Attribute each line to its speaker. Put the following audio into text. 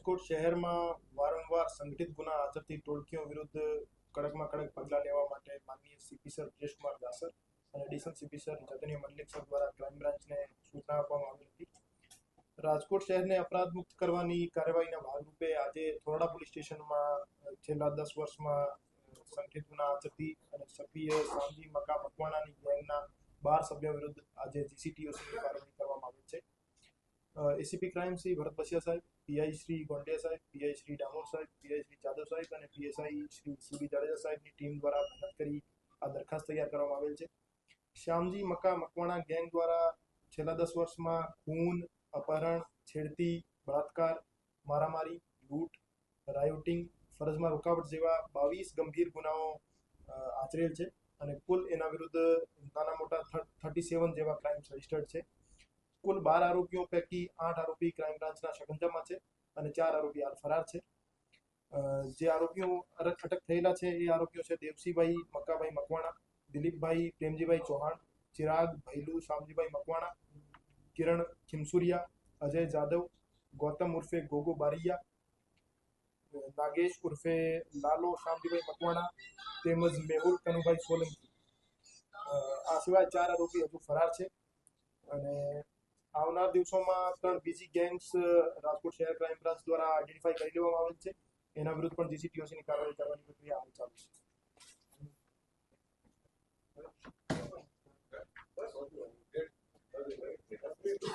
Speaker 1: રાજકોટ શહેરમાં વારંવાર સંગઠિત ગુના આચરતી ટોળકીઓ વિરુદ્ધ કડકમાં કડક પગલાં લેવા માટે માનનીય સીપી સર બ્રિજેશકુમાર દાસર અને એડિશનલ સીપી સર ચૈતન્ય મલ્લિક સર દ્વારા ક્રાઇમ બ્રાન્ચને સૂચના આપવામાં આવી હતી. રાજકોટ શહેરને અપરાધ મુક્ત કરવાની કાર્યવાહીના ભાગરૂપે આજે થોરડા પોલીસ સ્ટેશનમાં છેલ્લા 10 વર્ષમાં સંગઠિત ગુના આચરતી અને સક્રિય સાંજી મકા મકવાણાની ગેંગના 12 સભ્યો વિરુદ્ધ આજે જીસીટીઓસીની કાર્યવાહી કરવામાં આવી છે. એસીપી ક્રાઇમ શ્રી ભરત બસિયા સાહેબ, પીઆઈ શ્રી ગોંડિયા સાહેબ, પીઆઈ શ્રી ડામોર સાહેબ, પીઆઈ શ્રી જાદવ સાહેબ અને પીએસઆઈ શ્રી સીબી જાડેજા સાહેબની ટીમ દ્વારા મહેનત કરી આ દરખાસ્ત તૈયાર કરવામાં આવેલ છે. શ્યામજી મકા મકવાણા ગેંગ દ્વારા છેલ્લા 10 વર્ષમાં ખૂન, અપહરણ, છેડતી, બળાત્કાર, મારામારી, લૂંટ, રાયોટિંગ, ફરજમાં રોકાવટ જેવા 22 ગંભીર ગુનાઓ આચરેલ છે અને કુલ એના વિરુદ્ધ નાના મોટા 37 જેવા ક્રાઇમ્સ રજિસ્ટર્ડ છે. કુલ 12 આરોપીઓ પૈકી 8 આરોપી ક્રાઇમ બ્રાન્ચના શકંજામાં છે અને 4 આરોપી હાલ ફરાર છે. જે આરોપીઓ અટક થયેલા છે એ આરોપીઓ છે દેવસીભાઈ મકાભાઈ મકવાણા, દિલીપભાઈ પ્રેમજીભાઈ ચૌહાણ, ચિરાગ ભૈલુ શામજીભાઈ મકવાણા, કિરણ ખીમસુરિયા, અજય જાદવ, ગૌતમ ઉર્ફે ગોગો બારિયા, નાગેશ ઉર્ફે લાલો શામજીભાઈ મકવાણા તેમજ મેહુલ કનુભાઈ સોલંકી. આ સિવાય 4 આરોપી હજુ ફરાર છે અને આવનાર દિવસોમાં 3 બીજી ગેંગ્સ રાજકોટ શહેર ક્રાઇમ બ્રાન્ચ દ્વારા આઈડેન્ટિફાઈ કરી લેવામાં આવેલ છે. એના વિરુદ્ધ પણ જીસીટીઓસીની કાર્યવાહી કરવાની પ્રક્રિયા હાલ ચાલુ છે.